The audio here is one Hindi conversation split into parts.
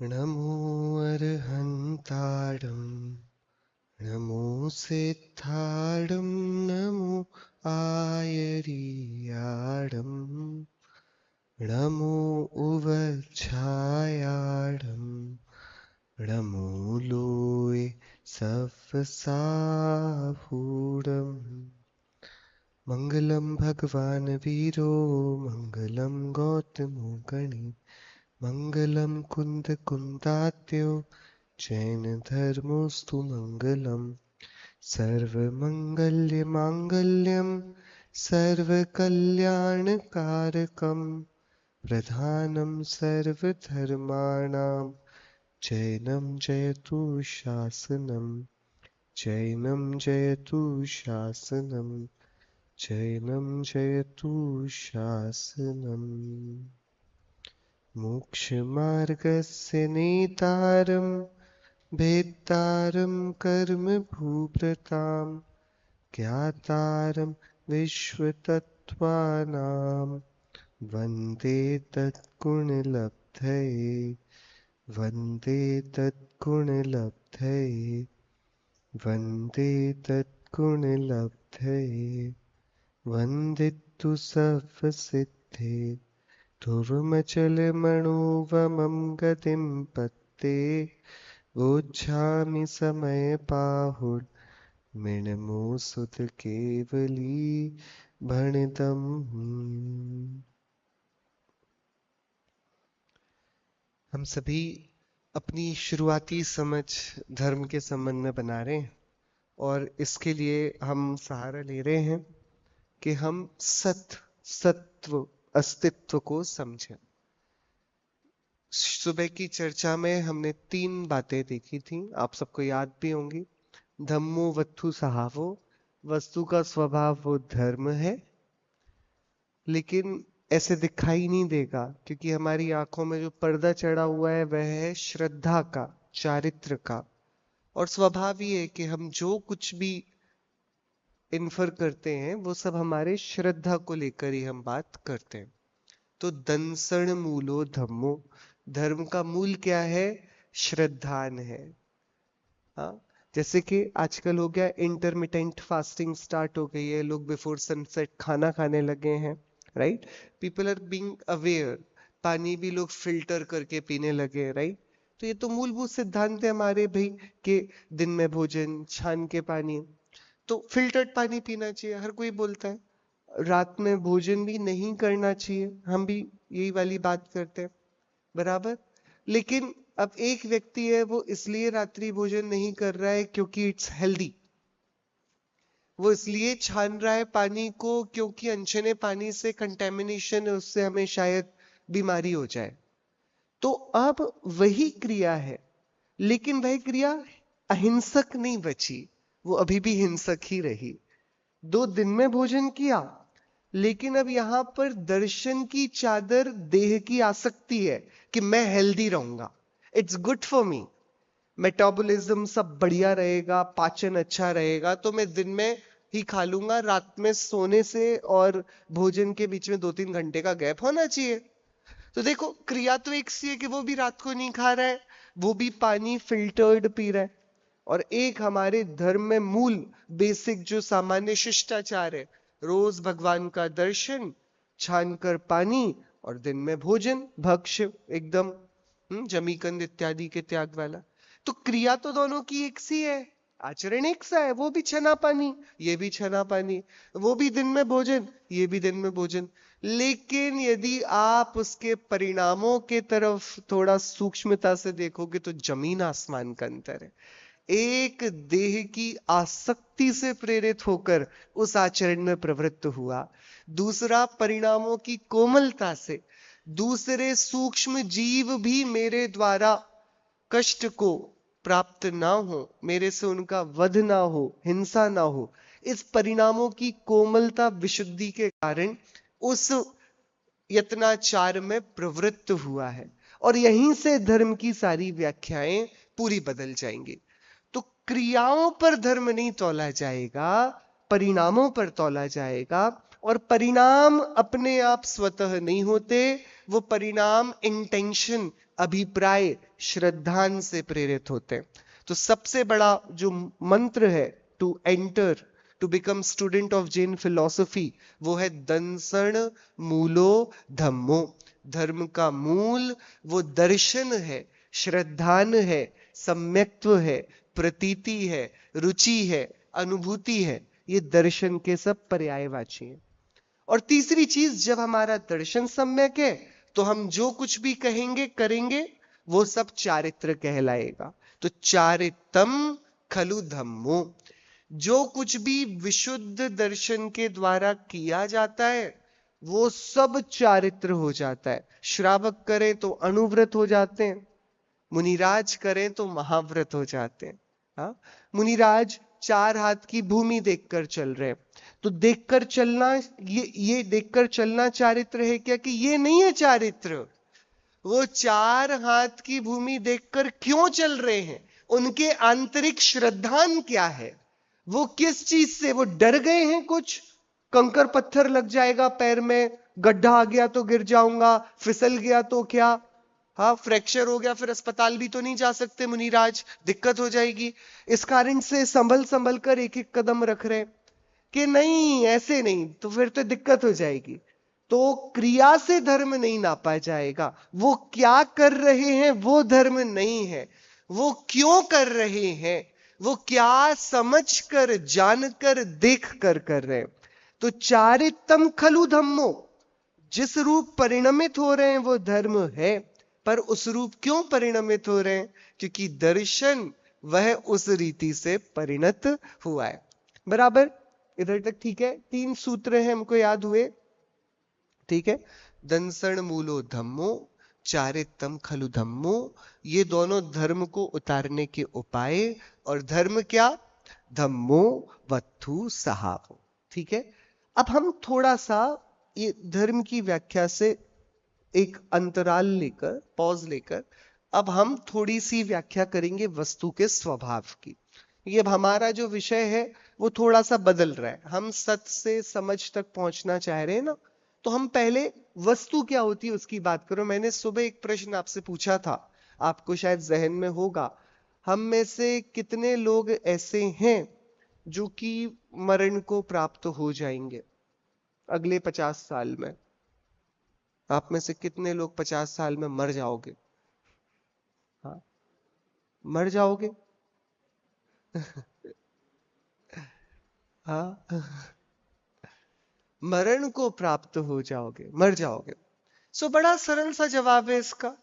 नमो अर्हन्ताडं नमो सिद्धाडं नमो आयरियाडं नमो उवच्छायाडं नमो लोय सफ्साहूडम् मंगलम भगवान वीरो मंगलम गौतमो गणे मंगलम कुंद कुंदात्यो जैन धर्मोस्तु मंगलम सर्वमंगल्य मांगल्यम सर्वकल्याणकारकम प्रधानम सर्वधर्माणां जैनम जयतु शासनम जैनम जयतु शासनम जैनम जयतु शासनम मोक्षमार्गस्य नेतारं भेत्तारं कर्म भूभृतां ज्ञातारं विश्वतत्त्वानां वन्दे तत्गुणलब्धये वन्दे तत्गुणलब्धये वन्दे तत्गुणलब्धये वन्दितु सर्वसिद्धे ध्रुवमचलमणोवमं गतिं पत्ते वोच्छामि समयपाहुर् मिणमोऽसुत केवली भणितम्। हम सभी अपनी शुरुआती समझ धर्म के संबंध में बना रहे हैं और इसके लिए हम सहारा ले रहे हैं कि हम सत्व अस्तित्व को समझें। सुबह की चर्चा में हमने 3 बातें देखी थी, आप सबको याद भी होंगी। धम्मो वत्थु सहावो, वस्तु का स्वभाव वो धर्म है, लेकिन ऐसे दिखाई नहीं देगा क्योंकि हमारी आंखों में जो पर्दा चढ़ा हुआ है वह है श्रद्धा का, चारित्र का। और स्वभाव ही है कि हम जो कुछ भी इन्फर करते हैं वो सब हमारे श्रद्धा को लेकर ही हम बात करते हैं। तो दंसण मूलो धम्मो, धर्म का मूल क्या है? श्रद्धान है। हाँ, जैसे कि आजकल हो गया इंटरमिटेंट फास्टिंग स्टार्ट हो गई है, लोग बिफोर सनसेट खाना खाने लगे हैं, right? People are being aware, पानी भी लोग फिल्टर करके पीने लगे, राइट? तो ये तो मूलभूत सिद्धांत है हमारे भाई कि दिन में भोजन, छान के पानी, तो फिल्टर्ड पानी पीना चाहिए, हर कोई बोलता है। रात में भोजन भी नहीं करना चाहिए, हम भी यही वाली बात करते हैं, बराबर। लेकिन अब एक व्यक्ति है, वो इसलिए रात्रि भोजन नहीं कर रहा है क्योंकि इट्स हेल्दी, वो इसलिए छान रहा है पानी को क्योंकि अनछने पानी से कंटेमिनेशन है, उससे हमें शायद बीमारी हो जाए। तो अब वही क्रिया है, लेकिन वह क्रिया अहिंसक नहीं बची, वो अभी भी हिंसक ही रही। 2 दिन में भोजन किया, लेकिन अब यहां पर दर्शन की चादर देह की आसक्ति है कि मैं हेल्दी रहूंगा, it's good for me, metabolism सब बढ़िया रहेगा, पाचन अच्छा रहेगा, तो मैं दिन में ही खा लूंगा, रात में सोने से और भोजन के बीच में 2-3 घंटे का गैप होना चाहिए। तो देखो, क्रिया तो एक सी है कि वो भी रात को नहीं खा रहा है, वो भी पानी फिल्टर्ड पी रहा है। और एक हमारे धर्म में मूल बेसिक जो सामान्य शिष्टाचार है, रोज भगवान का दर्शन, छान कर पानी और दिन में भोजन, भक्ष्य एकदम जमीकंद इत्यादि के त्याग वाला। तो क्रिया तो दोनों की एक सी है, आचरण एक सा है, वो भी छना पानी, ये भी छना पानी, वो भी दिन में भोजन, ये भी दिन में भोजन। लेकिन यदि आप उसके परिणामों के तरफ थोड़ा सूक्ष्मता से देखोगे तो जमीन आसमान का अंतर है। एक देह की आसक्ति से प्रेरित होकर उस आचरण में प्रवृत्त हुआ, दूसरा परिणामों की कोमलता से, दूसरे सूक्ष्म जीव भी मेरे द्वारा कष्ट को प्राप्त ना हो, मेरे से उनका वध ना हो, हिंसा ना हो, इस परिणामों की कोमलता विशुद्धि के कारण उस यत्नाचार में प्रवृत्त हुआ है। और यहीं से धर्म की सारी व्याख्याएं पूरी बदल जाएंगी। तो क्रियाओं पर धर्म नहीं तौला जाएगा, परिणामों पर तौला जाएगा। और परिणाम अपने आप स्वतः नहीं होते, वो परिणाम इंटेंशन, अभिप्राय, श्रद्धान से प्रेरित होते हैं। तो सबसे बड़ा जो मंत्र है to enter, to become student of Jain philosophy, वो है दंसण मूलो धम्मो। धर्म का मूल वो दर्शन है, श्रद्धान है, सम्यक्त्व है, प्रतीति है, रुचि है, अनुभूति है। ये दर्शन के सब पर्यायवाची हैं। और तीसरी चीज, जब हमारा दर्शन सम्यक है तो हम जो कुछ भी कहेंगे करेंगे वो सब चारित्र कहलाएगा। तो चारितम खलु धम्मो, जो कुछ भी विशुद्ध दर्शन के द्वारा किया जाता है वो सब चारित्र हो जाता है। श्रावक करें तो अनुव्रत हो जाते हैं, मुनिराज करें तो महाव्रत हो जाते हैं। हाँ, मुनिराज 4 हाथ की भूमि देखकर चल रहे हैं, तो देखकर चलना, ये देखकर चलना चारित्र है क्या? कि ये नहीं है चारित्र। वो 4 हाथ की भूमि देखकर क्यों चल रहे हैं, उनके आंतरिक श्रद्धान क्या है, वो किस चीज से, वो डर गए हैं कुछ, कंकर पत्थर लग जाएगा पैर में, गड्ढा आ गया तो गिर जाऊंगा, फिसल गया तो क्या, हाँ फ्रैक्चर हो गया फिर अस्पताल भी तो नहीं जा सकते मुनिराज, दिक्कत हो जाएगी। इस कारण से संभल संभल कर एक एक कदम रख रहे कि नहीं ऐसे नहीं, तो फिर तो दिक्कत हो जाएगी। तो क्रिया से धर्म नहीं नापा जाएगा, वो क्या कर रहे हैं वो धर्म नहीं है, वो क्यों कर रहे हैं, वो क्या समझ कर, जानकर, देख कर रहे हैं। तो चारितम खलु धम्मो, जिस रूप परिणमित हो रहे हैं वो धर्म है, पर उस रूप क्यों परिणमित हो रहे हैं? क्योंकि दर्शन वह उस रीति से परिणत हुआ है। बराबर, इधर तक ठीक है? 3 सूत्र हैं, हमको याद हुए, ठीक है? दंसण मूलो धम्मो, चारितम खलु धम्मो, ये दोनों धर्म को उतारने के उपाय। और धर्म क्या? धम्मो वत्थु सहावो। ठीक है, अब हम थोड़ा सा ये धर्म की व्याख्या से एक अंतराल लेकर, पॉज लेकर, अब हम थोड़ी सी व्याख्या करेंगे वस्तु के स्वभाव की। ये हमारा जो विषय है वो थोड़ा सा बदल रहा है, हम सत से समझ तक पहुंचना चाह रहे हैं ना, तो हम पहले वस्तु क्या होती है उसकी बात करो। मैंने सुबह एक प्रश्न आपसे पूछा था, आपको शायद जहन में होगा, हम में से कितने लोग ऐसे हैं जो कि मरण को प्राप्त हो जाएंगे अगले 50 साल में? आप में से कितने लोग 50 साल में मर जाओगे? हाँ, मर जाओगे? हाँ, मरण को प्राप्त हो जाओगे, मर जाओगे। सो बड़ा सरल सा जवाब है इसका,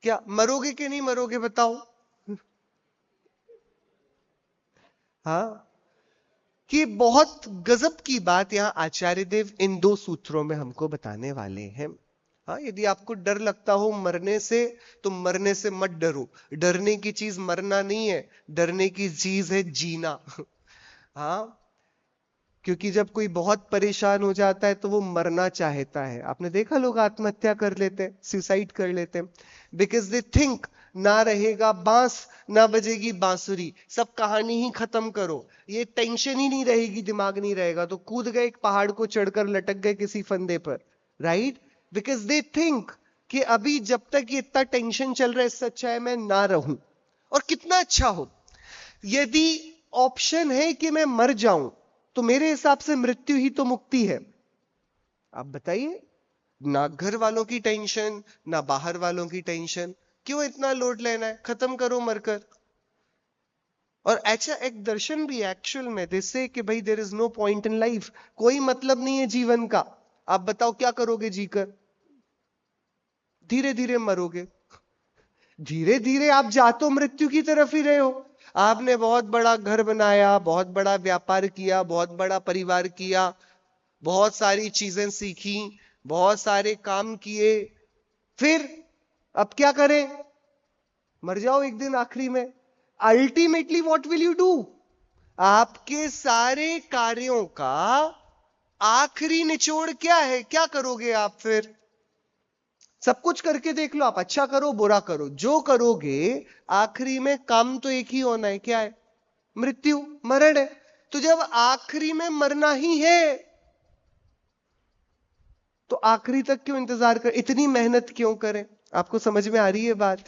क्या मरोगे कि नहीं मरोगे बताओ? हाँ, कि बहुत गजब की बात यहां आचार्य देव इन 2 सूत्रों में हमको बताने वाले हैं। हाँ, यदि आपको डर लगता हो मरने से तो मरने से मत डरो। डरने की चीज मरना नहीं है, डरने की चीज है जीना। हाँ, क्योंकि जब कोई बहुत परेशान हो जाता है तो वो मरना चाहता है। आपने देखा लोग आत्महत्या कर लेते हैं, सुसाइड कर लेते हैं, बिकॉज दे थिंक ना रहेगा बांस ना बजेगी बांसुरी, सब कहानी ही खत्म करो, ये टेंशन ही नहीं रहेगी, दिमाग नहीं रहेगा, तो कूद गए एक पहाड़ को चढ़कर लटक गए किसी फंदे पर, राइट? बिकॉज दे थिंक कि अभी जब तक ये इतना टेंशन चल रहा है इससे अच्छा है मैं ना रहूं। और कितना अच्छा हो, यदि ऑप्शन है कि मैं मर जाऊं तो मेरे हिसाब से मृत्यु ही तो मुक्ति है। आप बताइए, ना घर वालों की टेंशन ना बाहर वालों की टेंशन, क्यों इतना लोड लेना है, खत्म करो मरकर। और अच्छा एक दर्शन भी एक्चुअल में जैसे कि भाई there is no point in life, कोई मतलब नहीं है जीवन का। आप बताओ क्या करोगे जीकर? धीरे धीरे मरोगे, धीरे धीरे आप जा तो मृत्यु की तरफ ही रहे हो। आपने बहुत बड़ा घर बनाया, बहुत बड़ा व्यापार किया, बहुत बड़ा परिवार किया, बहुत सारी चीजें सीखी, बहुत सारे काम किए, फिर अब क्या करें? मर जाओ एक दिन आखिरी में। Ultimately what will you do? आपके सारे कार्यों का आखिरी निचोड़ क्या है? क्या करोगे आप फिर? सब कुछ करके देख लो, आप अच्छा करो बुरा करो, जो करोगे आखिरी में काम तो एक ही होना है, क्या है? मृत्यु, मरण है। तो जब आखिरी में मरना ही है तो आखिरी तक क्यों इंतजार कर, इतनी मेहनत क्यों करें? आपको समझ में आ रही है बात?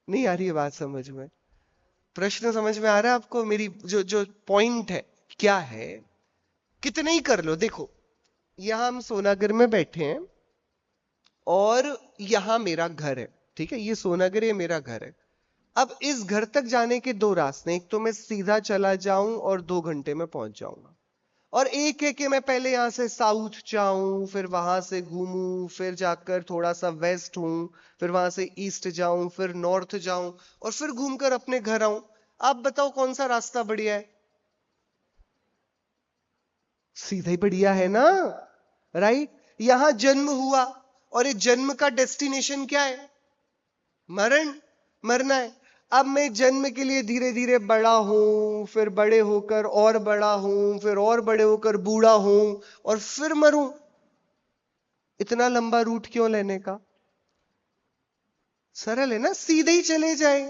नहीं आ रही है बात समझ में? प्रश्न समझ में आ रहा है आपको? मेरी जो जो पॉइंट है क्या है, कितने ही कर लो। देखो, यहां हम सोनागर में बैठे हैं और यहां मेरा घर है, ठीक है? ये सोनागर, ये मेरा घर है। अब इस घर तक जाने के दो रास्ते, एक तो मैं सीधा चला जाऊं और 2 घंटे में पहुंच जाऊंगा, और एक है कि मैं पहले यहां से साउथ जाऊं, फिर वहां से घूमूं, फिर जाकर थोड़ा सा वेस्ट हूं, फिर वहां से ईस्ट जाऊं, फिर नॉर्थ जाऊं, और फिर घूमकर अपने घर आऊं। आप बताओ कौन सा रास्ता बढ़िया है? सीधा ही बढ़िया है ना, राइट? यहां जन्म हुआ और ये जन्म का डेस्टिनेशन क्या है? मरण, मरना है। अब मैं जन्म के लिए धीरे धीरे बड़ा हूं, फिर बड़े होकर और बड़ा हूं, फिर और बड़े होकर बूढ़ा हूं, और फिर मरूं। इतना लंबा रूट क्यों लेने का? सरल है ना, सीधे ही चले जाए।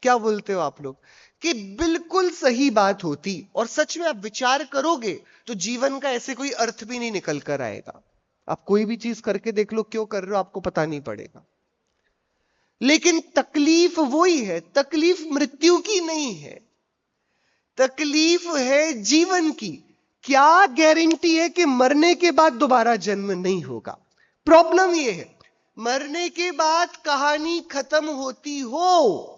क्या बोलते हो आप लोग? कि बिल्कुल सही बात होती, और सच में आप विचार करोगे तो जीवन का ऐसे कोई अर्थ भी नहीं निकल कर आएगा। आप कोई भी चीज करके देख लो, क्यों कर रहे हो आपको पता नहीं पड़ेगा। लेकिन तकलीफ वही है, तकलीफ मृत्यु की नहीं है, तकलीफ है जीवन की। क्या गारंटी है कि मरने के बाद दोबारा जन्म नहीं होगा? प्रॉब्लम यह है, मरने के बाद कहानी खत्म होती हो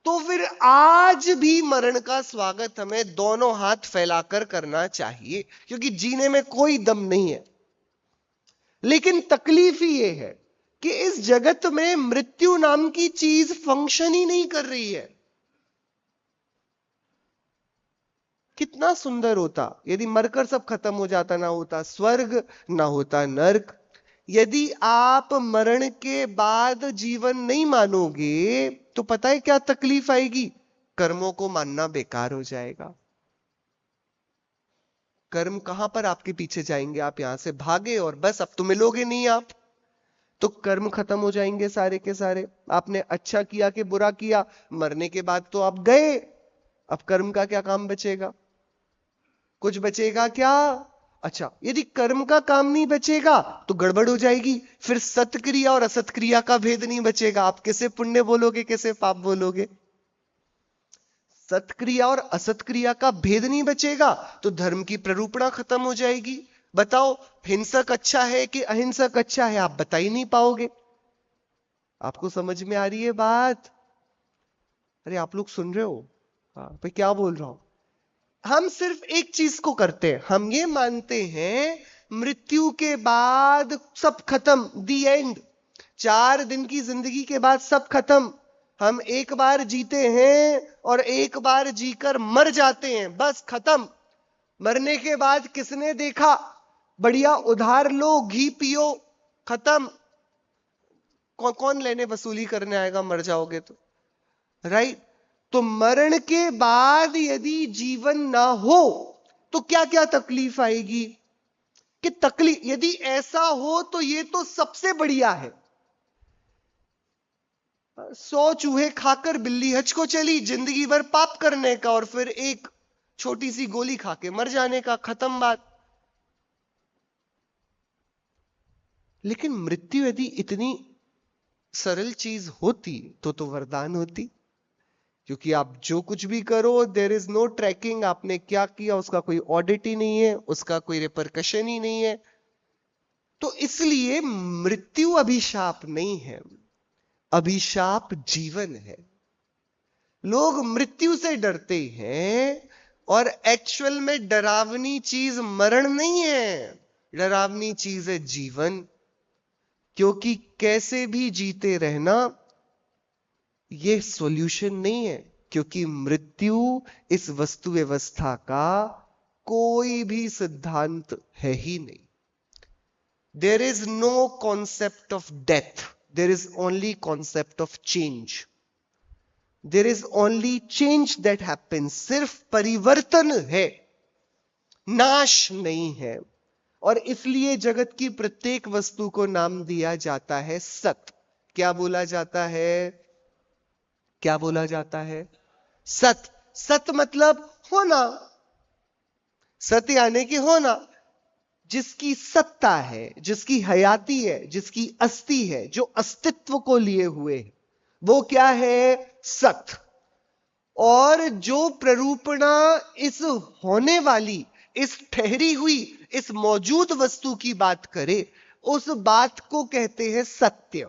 तो फिर आज भी मरण का स्वागत हमें दोनों हाथ फैलाकर करना चाहिए, क्योंकि जीने में कोई दम नहीं है। लेकिन तकलीफ ही यह है कि इस जगत में मृत्यु नाम की चीज फंक्शन ही नहीं कर रही है। कितना सुंदर होता यदि मरकर सब खत्म हो जाता, ना होता स्वर्ग, ना होता नरक। यदि आप मरण के बाद जीवन नहीं मानोगे तो पता है क्या तकलीफ आएगी? कर्मों को मानना बेकार हो जाएगा। कर्म कहां पर आपके पीछे जाएंगे? आप यहां से भागे और बस अब तो मिलोगे नहीं आप, तो कर्म खत्म हो जाएंगे सारे के सारे। आपने अच्छा किया कि बुरा किया, मरने के बाद तो आप गए, अब कर्म का क्या काम बचेगा? कुछ बचेगा क्या? अच्छा, यदि कर्म का काम नहीं बचेगा तो गड़बड़ हो जाएगी, फिर सत्क्रिया और असत्क्रिया का भेद नहीं बचेगा। आप कैसे पुण्य बोलोगे, कैसे पाप बोलोगे? सत्क्रिया और असत्क्रिया का भेद नहीं बचेगा तो धर्म की प्ररूपणा खत्म हो जाएगी। बताओ, हिंसक अच्छा है कि अहिंसक अच्छा है? आप बता ही नहीं पाओगे। आपको समझ में आ रही है बात? अरे आप लोग सुन रहे हो? हाँ भाई, क्या बोल रहा हूं? हम सिर्फ एक चीज को करते हैं, हम ये मानते हैं मृत्यु के बाद सब खत्म, दी एंड। 4 दिन की जिंदगी के बाद सब खत्म। हम एक बार जीते हैं और एक बार जीकर मर जाते हैं, बस खत्म। मरने के बाद किसने देखा? बढ़िया उधार लो, घी पियो, खत्म। कौन लेने वसूली करने आएगा मर जाओगे तो, राइट? तो मरण के बाद यदि जीवन ना हो तो क्या क्या तकलीफ आएगी? कि तकलीफ यदि ऐसा हो तो ये तो सबसे बढ़िया है। 100 चूहे खाकर बिल्ली हज को चली, जिंदगी भर पाप करने का और फिर एक छोटी सी गोली खा के मर जाने का, खत्म बात। लेकिन मृत्यु यदि इतनी सरल चीज होती तो वरदान होती, क्योंकि आप जो कुछ भी करो देयर इज नो ट्रैकिंग, आपने क्या किया उसका कोई ऑडिट ही नहीं है, उसका कोई रिपरकशन ही नहीं है। तो इसलिए मृत्यु अभिशाप नहीं है, अभिशाप जीवन है। लोग मृत्यु से डरते हैं और एक्चुअल में डरावनी चीज मरण नहीं है, डरावनी चीज है जीवन। क्योंकि कैसे भी जीते रहना यह सॉल्यूशन नहीं है, क्योंकि मृत्यु इस वस्तु व्यवस्था का कोई भी सिद्धांत है ही नहीं। There is no concept of death, there is only concept of change. There is only change that happens, सिर्फ परिवर्तन है, नाश नहीं है। और इसलिए जगत की प्रत्येक वस्तु को नाम दिया जाता है सत। क्या बोला जाता है? क्या बोला जाता है? सत। सत मतलब होना, सत यानी कि होना। जिसकी सत्ता है, जिसकी हयाती है, जिसकी अस्थि है, जो अस्तित्व को लिए हुए है, वो क्या है? सत। और जो प्ररूपणा इस होने वाली, इस ठहरी हुई, इस मौजूद वस्तु की बात करे, उस बात को कहते हैं सत्य।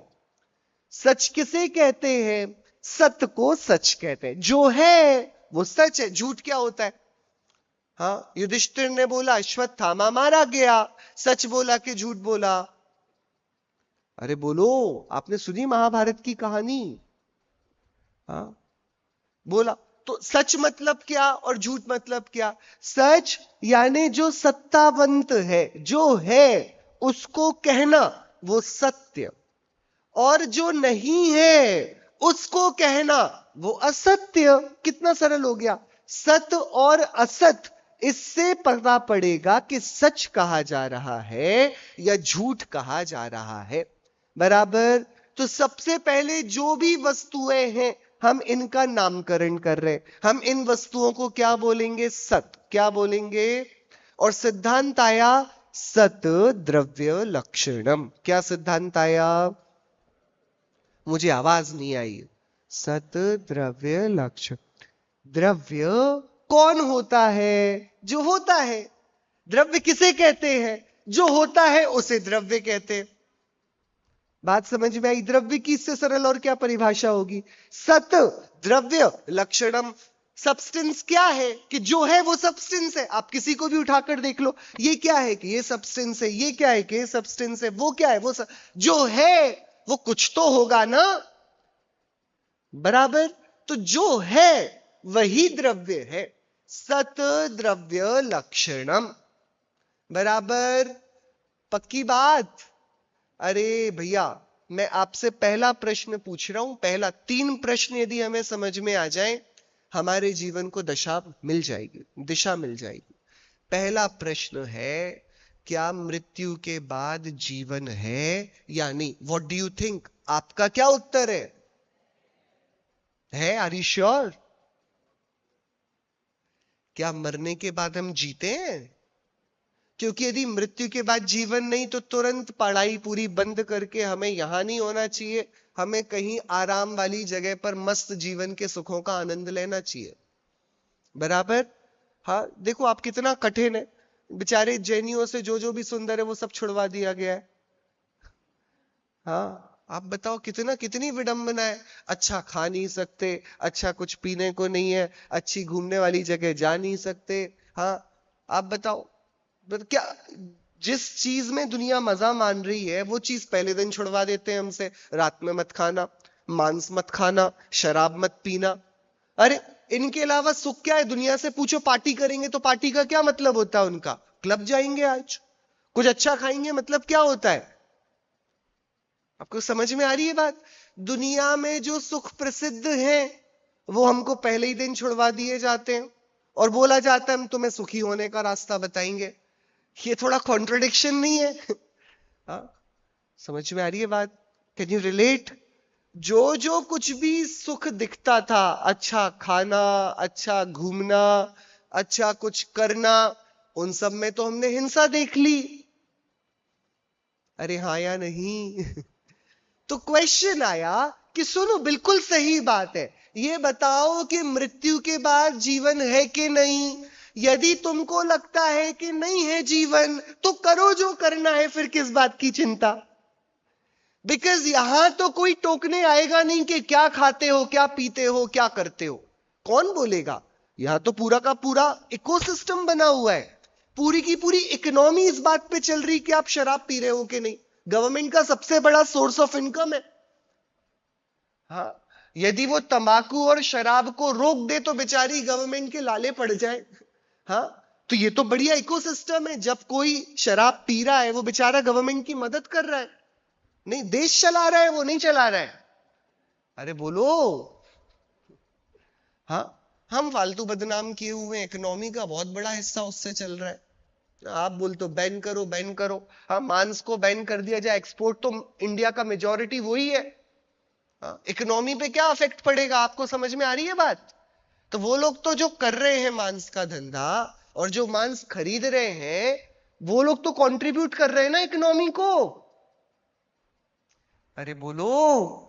सच किसे कहते हैं? सत्य को सच कहते हैं। जो है वो सच है। झूठ क्या होता है? हाँ, युधिष्ठिर ने बोला अश्वत्थामा मारा गया, सच बोला कि झूठ बोला? अरे बोलो, आपने सुनी महाभारत की कहानी? हाँ, बोला। तो सच मतलब क्या और झूठ मतलब क्या? सच यानी जो सत्तावंत है, जो है, उसको कहना, वो सत्य। और जो नहीं है उसको कहना, वो असत्य। कितना सरल हो गया। सत्य और असत, इससे पता पड़ेगा कि सच कहा जा रहा है या झूठ कहा जा रहा है। बराबर। तो सबसे पहले जो भी वस्तुएं हैं, हम इनका नामकरण कर रहे हैं। हम इन वस्तुओं को क्या बोलेंगे? सत। क्या बोलेंगे? और सिद्धांत आया सत द्रव्य लक्षणम। क्या सिद्धांत आया? मुझे आवाज नहीं आई। सत द्रव्य लक्षण। द्रव्य कौन होता है? जो होता है। द्रव्य किसे कहते हैं? जो होता है उसे द्रव्य कहते हैं। बात समझ में आई? द्रव्य की इससे सरल और क्या परिभाषा होगी? सत द्रव्य लक्षणम। सब्सटेंस क्या है? कि जो है वो सब्सटेंस है। आप किसी को भी उठाकर देख लो, ये क्या है? कि ये सब्सटेंस है। ये क्या है? कि ये सब्सटेंस है। वो क्या है? वो जो है वो कुछ तो होगा ना। बराबर। तो जो है वही द्रव्य है। सत द्रव्य लक्षणम। बराबर। पक्की बात? अरे भैया, मैं आपसे पहला प्रश्न पूछ रहा हूं। पहला 3 प्रश्न यदि हमें समझ में आ जाए, हमारे जीवन को दिशा मिल जाएगी, दिशा मिल जाएगी। पहला प्रश्न है, क्या मृत्यु के बाद जीवन है या नहीं? What do you think? आपका क्या उत्तर है? Are you sure? क्या मरने के बाद हम जीते हैं? क्योंकि यदि मृत्यु के बाद जीवन नहीं, तो तुरंत पढ़ाई पूरी बंद करके हमें यहां नहीं होना चाहिए। हमें कहीं आराम वाली जगह पर मस्त जीवन के सुखों का आनंद लेना चाहिए। बराबर। हाँ, देखो आप कितना कठिन है। बेचारे जैनियों से जो जो भी सुंदर है वो सब छुड़वा दिया गया है। हाँ, आप बताओ कितना, कितनी विडंबना है। अच्छा खा नहीं सकते, अच्छा कुछ पीने को नहीं है, अच्छी घूमने वाली जगह जा नहीं सकते। हाँ, आप बताओ क्या, जिस चीज में दुनिया मजा मान रही है वो चीज पहले दिन छुड़वा देते हैं हमसे। रात में मत खाना, मांस मत खाना, शराब मत पीना। अरे इनके अलावा सुख क्या है? दुनिया से पूछो पार्टी करेंगे तो पार्टी का क्या मतलब होता है उनका? क्लब जाएंगे आज, कुछ अच्छा खाएंगे, मतलब क्या होता है? आपको समझ में आ रही है बात? दुनिया में जो सुख प्रसिद्ध है वो हमको पहले ही दिन छुड़वा दिए जाते हैं और बोला जाता है हम तुम्हें सुखी होने का रास्ता बताएंगे। ये थोड़ा कॉन्ट्रडिक्शन नहीं है? हाँ, समझ में आ रही है बात? Can you relate? जो जो कुछ भी सुख दिखता था, अच्छा खाना, अच्छा घूमना, अच्छा कुछ करना, उन सब में तो हमने हिंसा देख ली। अरे हाँ या नहीं? तो क्वेश्चन आया कि सुनो, बिल्कुल सही बात है, ये बताओ कि मृत्यु के बाद जीवन है कि नहीं? यदि तुमको लगता है कि नहीं है जीवन, तो करो जो करना है, फिर किस बात की चिंता? बिकॉज यहां तो कोई टोकने आएगा नहीं कि क्या खाते हो, क्या पीते हो, क्या करते हो। कौन बोलेगा? यहां तो पूरा का पूरा इकोसिस्टम बना हुआ है। पूरी की पूरी इकोनॉमी इस बात पे चल रही कि आप शराब पी रहे हो कि नहीं। गवर्नमेंट का सबसे बड़ा सोर्स ऑफ इनकम है। हाँ, यदि वो तंबाकू और शराब को रोक दे तो बेचारी गवर्नमेंट के लाले पड़ जाए। हाँ, तो ये तो बढ़िया इकोसिस्टम है। जब कोई शराब पी रहा है वो बेचारा गवर्नमेंट की मदद कर रहा है, नहीं देश चला रहा है, वो नहीं चला रहा है। अरे बोलो। हाँ, हम फालतू बदनाम किए हुए इकोनॉमी का बहुत बड़ा हिस्सा उससे चल रहा है। आप बोल तो बैन करो, बैन करो। हाँ, मांस को बैन कर दिया जाए, एक्सपोर्ट तो इंडिया का मेजॉरिटी वही है। हाँ, इकोनॉमी पे क्या इफेक्ट पड़ेगा? आपको समझ में आ रही है बात? तो वो लोग तो जो कर रहे हैं मांस का धंधा और जो मांस खरीद रहे हैं, वो लोग तो कंट्रीब्यूट कर रहे हैं ना इकोनॉमी को। अरे बोलो।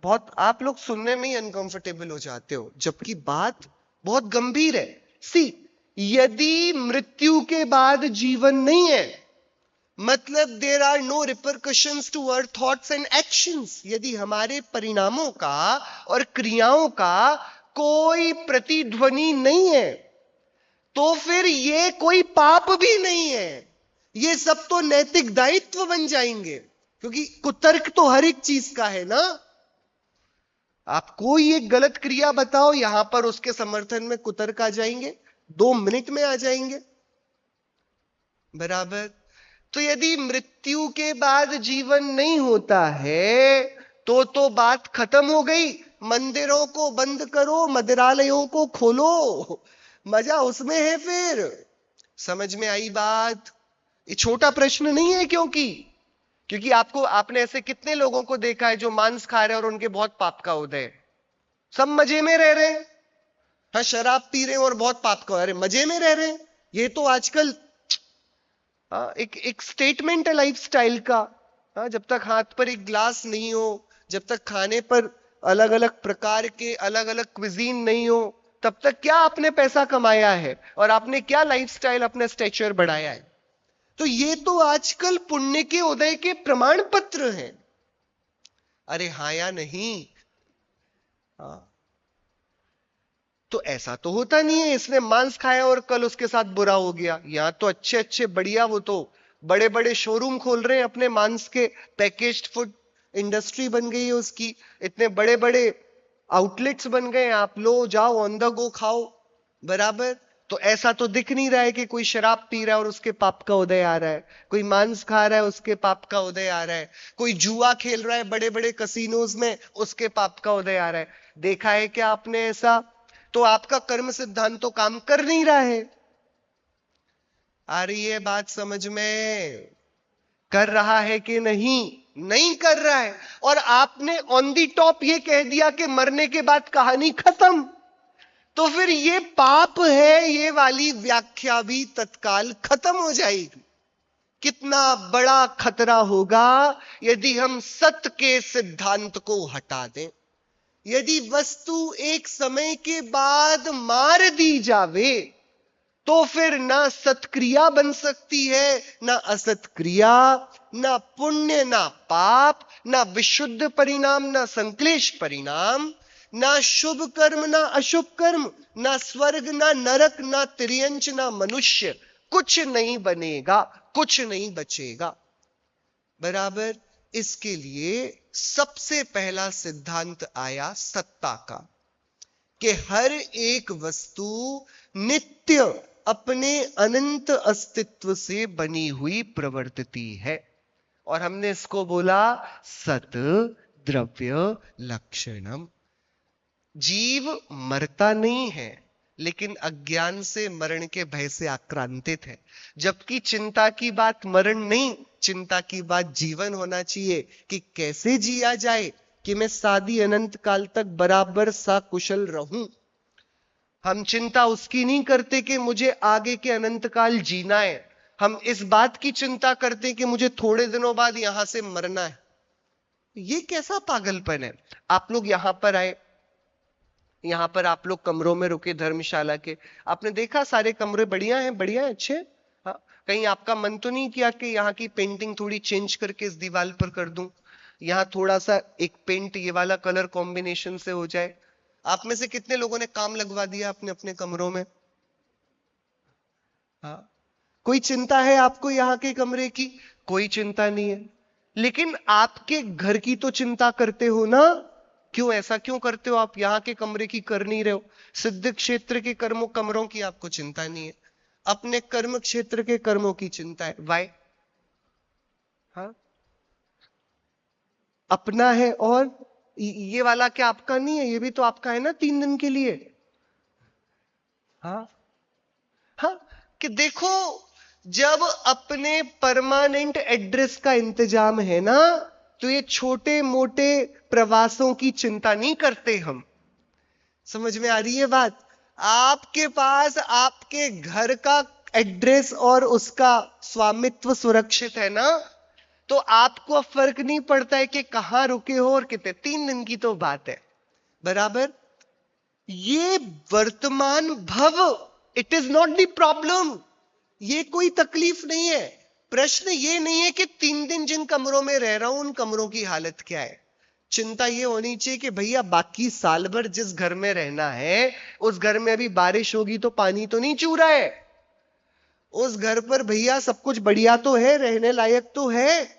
बहुत आप लोग सुनने में ही अनकंफर्टेबल हो जाते हो, जबकि बात बहुत गंभीर है। सी, यदि मृत्यु के बाद जीवन नहीं है, मतलब there are no repercussions to our thoughts and actions, यदि हमारे परिणामों का और क्रियाओं का कोई प्रतिध्वनि नहीं है, तो फिर ये कोई पाप भी नहीं है, ये सब तो नैतिक दायित्व बन जाएंगे, क्योंकि कुतर्क तो हर एक चीज का है ना। आप कोई एक गलत क्रिया बताओ, यहां पर उसके समर्थन में कुतर्क आ जाएंगे, 2 मिनट में आ जाएंगे, बराबर। तो यदि मृत्यु के बाद जीवन नहीं होता है, तो बात खत्म हो गई। मंदिरों को बंद करो, मदिरालयों को खोलो, मजा उसमें है फिर। समझ में आई बात? ये छोटा प्रश्न नहीं है, क्योंकि आपने ऐसे कितने लोगों को देखा है जो मांस खा रहे हैं और उनके बहुत पाप का उदय है। सब मजे में रह रहे हैं, हाँ शराब पी रहे हैं और बहुत पाप का, अरे मजे में रह रहे हैं। ये तो आजकल एक स्टेटमेंट है लाइफस्टाइल का। जब तक हाथ पर एक ग्लास नहीं हो, जब तक खाने पर अलग अलग प्रकार के अलग अलग क्विजीन नहीं हो, तब तक क्या आपने पैसा कमाया है और आपने क्या लाइफस्टाइल, अपना स्टेचर बढ़ाया है? तो ये तो आजकल पुण्य के उदय के प्रमाण पत्र हैं। अरे हाँ या नहीं? हाँ। तो ऐसा तो होता नहीं है इसने मांस खाया और कल उसके साथ बुरा हो गया। यहां तो अच्छे अच्छे बढ़िया, वो तो बड़े बड़े शोरूम खोल रहे हैं अपने मांस के, पैकेज्ड फूड इंडस्ट्री बन गई है उसकी, इतने बड़े बड़े आउटलेट्स बन गए, आप लो जाओ ऑन द गो खाओ, बराबर। तो ऐसा तो दिख नहीं रहा है कि कोई शराब पी रहा है और उसके पाप का उदय आ रहा है, कोई मांस खा रहा है उसके पाप का उदय आ रहा है, कोई जुआ खेल रहा है बड़े बड़े कसिनोज में, उसके पाप का उदय आ रहा है। देखा है क्या आपने ऐसा? तो आपका कर्म सिद्धांत तो काम कर नहीं रहा है। आ रही है बात समझ में? कर रहा है कि नहीं? नहीं कर रहा है। और आपने ऑन दी टॉप ये कह दिया कि मरने के बाद कहानी खत्म, तो फिर ये पाप है, ये वाली व्याख्या भी तत्काल खत्म हो जाएगी। कितना बड़ा खतरा होगा यदि हम सत्य के सिद्धांत को हटा दें। यदि वस्तु एक समय के बाद मार दी जावे, तो फिर ना सत्क्रिया बन सकती है, ना असत क्रिया, ना पुण्य ना पाप, ना विशुद्ध परिणाम ना संक्लेश परिणाम, ना शुभ कर्म ना अशुभ कर्म, ना स्वर्ग ना नरक, ना तिर्यंच ना मनुष्य, कुछ नहीं बनेगा, कुछ नहीं बचेगा, बराबर। इसके लिए सबसे पहला सिद्धांत आया सत्ता का, कि हर एक वस्तु नित्य अपने अनंत अस्तित्व से बनी हुई प्रवर्तती है, और हमने इसको बोला सत द्रव्य लक्षणम। जीव मरता नहीं है, लेकिन अज्ञान से मरण के भय से आक्रांतित है। जबकि चिंता की बात मरण नहीं, चिंता की बात जीवन होना चाहिए, कि कैसे जिया जाए कि मैं सादी अनंत काल तक बराबर सा कुशल रहूं। हम चिंता उसकी नहीं करते कि मुझे आगे के अनंत काल जीना है, हम इस बात की चिंता करते कि मुझे थोड़े दिनों बाद यहां से मरना है। ये कैसा पागलपन है? आप लोग यहां पर आए, यहां पर आप लोग कमरों में रुके धर्मशाला के, आपने देखा सारे कमरे बढ़िया हैं, बढ़िया हैं, अच्छे। हाँ, कहीं आपका मन तो नहीं किया कि यहाँ की पेंटिंग थोड़ी चेंज करके इस दीवार पर कर दूं, यहाँ थोड़ा सा एक पेंट ये वाला कलर कॉम्बिनेशन से हो जाए? आप में से कितने लोगों ने काम लगवा दिया अपने अपने कमरों में? हाँ, कोई चिंता है आपको यहाँ के कमरे की? कोई चिंता नहीं है। लेकिन आपके घर की तो चिंता करते हो ना? क्यों, ऐसा क्यों करते हो? आप यहाँ के कमरे की कर नहीं रहे हो। सिद्ध क्षेत्र के कमरों की आपको चिंता नहीं है, अपने कर्म क्षेत्र के कर्मों की चिंता है। वाई? हाँ, अपना है, और ये वाला क्या आपका नहीं है? ये भी तो आपका है ना 3 दिन के लिए। हाँ हाँ, कि देखो, जब अपने परमानेंट एड्रेस का इंतजाम है ना, तो ये छोटे मोटे प्रवासों की चिंता नहीं करते हम। समझ में आ रही है बात? आपके पास आपके घर का एड्रेस और उसका स्वामित्व सुरक्षित है ना, तो आपको अब फर्क नहीं पड़ता है कि कहां रुके हो और कितने, 3 दिन की तो बात है, बराबर। ये वर्तमान भव, it is not the problem, ये कोई तकलीफ नहीं है। प्रश्न ये नहीं है कि 3 दिन जिन कमरों में रह रहा हूं उन कमरों की हालत क्या है। चिंता ये होनी चाहिए कि भैया बाकी साल भर जिस घर में रहना है उस घर में अभी बारिश होगी तो पानी तो नहीं चू रहा है, उस घर पर भैया सब कुछ बढ़िया तो है, रहने लायक तो है।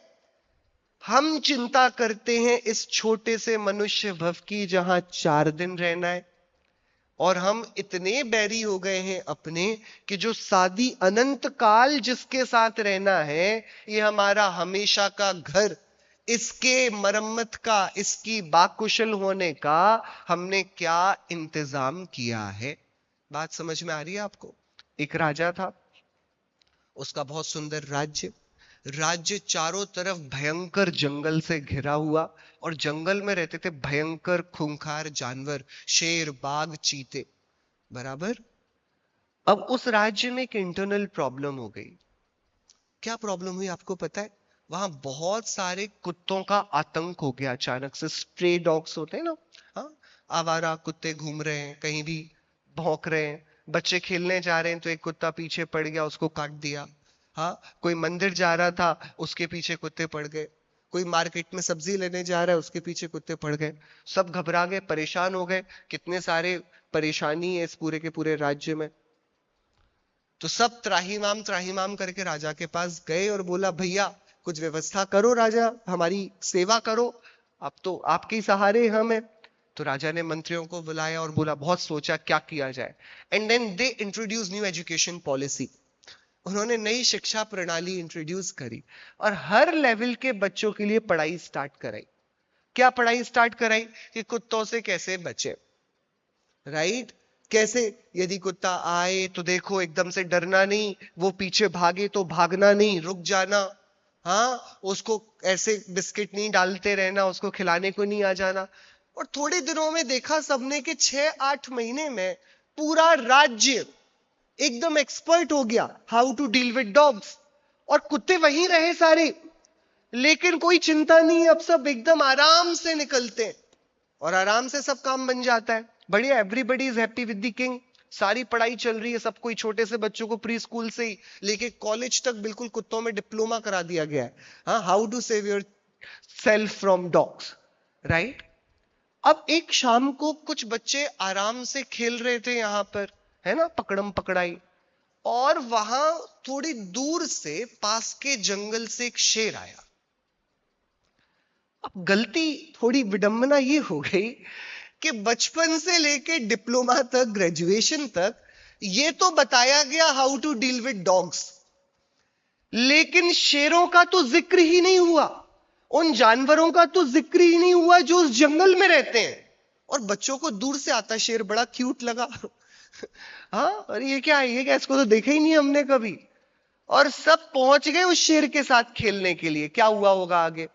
हम चिंता करते हैं इस छोटे से मनुष्य भव की जहां 4 दिन रहना है, और हम इतने बैरी हो गए हैं अपने कि जो सादी अनंत काल जिसके साथ रहना है, ये हमारा हमेशा का घर, इसके मरम्मत का, इसकी बाकुशल होने का हमने क्या इंतजाम किया है। बात समझ में आ रही है आपको? एक राजा था, उसका बहुत सुंदर राज्य, राज्य चारों तरफ भयंकर जंगल से घिरा हुआ, और जंगल में रहते थे भयंकर खूंखार जानवर, शेर, बाघ, चीते, बराबर। अब उस राज्य में एक इंटरनल प्रॉब्लम हो गई। क्या प्रॉब्लम हुई आपको पता है? वहां बहुत सारे कुत्तों का आतंक हो गया अचानक से। स्ट्रे डॉग्स होते हैं ना, हाँ, आवारा कुत्ते घूम रहे हैं, कहीं भी भौंक रहे हैं। बच्चे खेलने जा रहे हैं तो एक कुत्ता पीछे पड़ गया, उसको काट दिया। हाँ, कोई मंदिर जा रहा था, उसके पीछे कुत्ते पड़ गए। कोई मार्केट में सब्जी लेने जा रहा है, उसके पीछे कुत्ते पड़ गए। सब घबरा गए, परेशान हो गए। कितने सारे परेशानी है इस पूरे के पूरे राज्य में। तो सब त्राहिमाम करके राजा के पास गए और बोला, भैया कुछ व्यवस्था करो, राजा हमारी सेवा करो, अब तो आपके ही सहारे हम हैं। तो राजा ने मंत्रियों को बुलाया और बोला, बहुत सोचा क्या किया जाए। And then they introduce new education policy. उन्होंने नई शिक्षा प्रणाली इंट्रोड्यूस करी और हर लेवल के बच्चों के लिए पढ़ाई स्टार्ट कराई। क्या पढ़ाई स्टार्ट कराई? कि कुत्तों से कैसे बचे, राइट? कैसे, यदि कुत्ता आए तो देखो एकदम से डरना नहीं, वो पीछे भागे तो भागना नहीं, रुक जाना। हाँ, उसको ऐसे बिस्किट नहीं डालते रहना, उसको खिलाने को नहीं आ जाना। और थोड़े दिनों में देखा सबने कि 6-8 महीने में पूरा राज्य एकदम एक्सपर्ट हो गया how to deal with dogs. और कुत्ते वहीं रहे सारे, लेकिन कोई चिंता नहीं, अब सब एकदम आराम से निकलते हैं और आराम से सब काम बन जाता है। बढ़िया, everybody is happy with the king. सारी पढ़ाई चल रही है, सब कोई छोटे से बच्चों को प्री स्कूल से ही लेके कॉलेज तक बिल्कुल कुत्तों में डिप्लोमा करा दिया गया है। हाँ, how to save yourself from dogs, right? अब एक शाम को कुछ बच्चे आराम से खेल रहे थे यहां पर, है ना, पकड़म पकड़ाई, और वहां थोड़ी दूर से पास के जंगल से एक शेर आया। अब गलती, थोड़ी विडंबना ये हो गई कि बचपन से लेके डिप्लोमा तक, ग्रेजुएशन तक ये तो बताया गया how to deal with dogs, लेकिन शेरों का तो जिक्र ही नहीं हुआ, उन जानवरों का तो जिक्र ही नहीं हुआ जो उस जंगल में रहते हैं। और बच्चों को दूर से आता शेर बड़ा क्यूट लगा। हाँ, और ये क्या है, ये क्या, इसको तो देखा ही नहीं हमने कभी। और सब पहुंच गए उस शेर के साथ खेलने के लिए। क्या हुआ होगा आगे?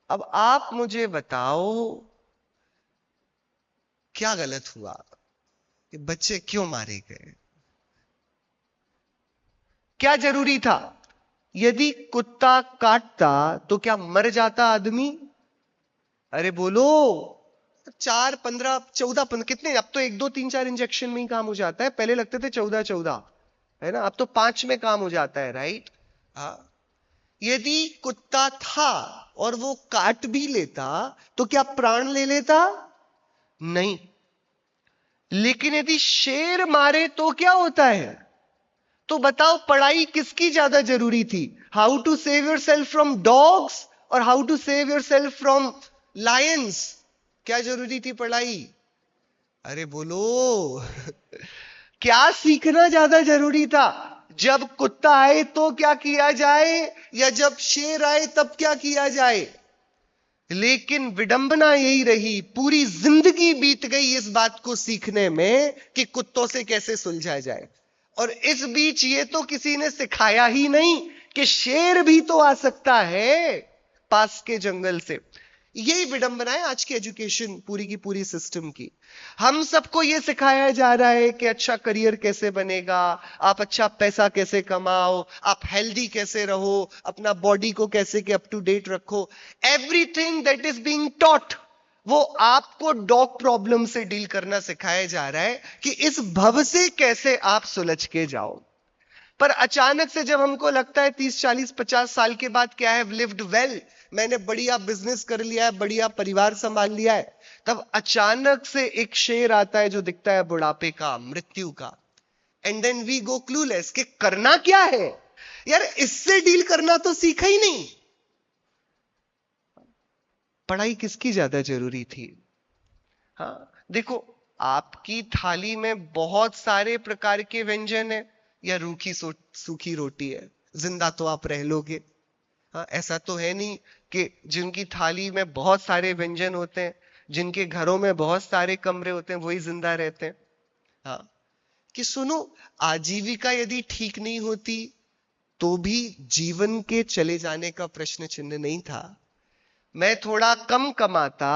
अब आप मुझे बताओ क्या गलत हुआ, कि बच्चे क्यों मारे गए? क्या जरूरी था? यदि कुत्ता काटता तो क्या मर जाता आदमी? अरे बोलो। 4, 15, 14, कितने, अब तो 1, 2, 3, 4 इंजेक्शन में ही काम हो जाता है। पहले लगते थे 14, है ना, अब तो 5 में काम हो जाता है, राइट? हाँ। यदि कुत्ता था और वो काट भी लेता तो क्या प्राण ले लेता? नहीं। लेकिन यदि शेर मारे तो क्या होता है? तो बताओ, पढ़ाई किसकी ज्यादा जरूरी थी? How to save yourself from dogs और how to save yourself from lions? क्या जरूरी थी पढ़ाई? अरे बोलो। क्या सीखना ज्यादा जरूरी था? जब कुत्ता आए तो क्या किया जाए, या जब शेर आए तब क्या किया जाए? लेकिन विडंबना यही रही, पूरी जिंदगी बीत गई इस बात को सीखने में कि कुत्तों से कैसे सुलझा जाए। और इस बीच ये तो किसी ने सिखाया ही नहीं कि शेर भी तो आ सकता है पास के जंगल से। यही विडंबना है आज की एजुकेशन पूरी की पूरी सिस्टम की। हम सबको ये सिखाया जा रहा है कि अच्छा करियर कैसे बनेगा, आप अच्छा पैसा कैसे कमाओ, आप हेल्दी कैसे रहो, अपना बॉडी को कैसे के अप टू डेट रखो। Everything that is being taught वो आपको डॉग प्रॉब्लम से डील करना सिखाया जा रहा है कि इस भव से कैसे आप सुलझ के जाओ। पर अचानक से जब हमको लगता है 30 40 50 साल के बाद क्या है, लिव्ड वेल, मैंने बढ़िया बिजनेस कर लिया है, बढ़िया परिवार संभाल लिया है, तब अचानक से एक शेर आता है जो दिखता है बुढ़ापे का, मृत्यु का। And then we go clueless कि करना क्या है यार, इससे डील करना तो सीखा ही नहीं। पढ़ाई किसकी ज्यादा जरूरी थी? हाँ देखो, आपकी थाली में बहुत सारे प्रकार के व्यंजन है, या रूखी सूखी रोटी है, जिंदा तो आप रह लोगे। हाँ, ऐसा तो है नहीं कि जिनकी थाली में बहुत सारे व्यंजन होते हैं, जिनके घरों में बहुत सारे कमरे होते हैं, वही जिंदा रहते हैं। हाँ, कि सुनो, आजीविका यदि ठीक नहीं होती तो भी जीवन के चले जाने का प्रश्न चिन्ह नहीं था। मैं थोड़ा कम कमाता,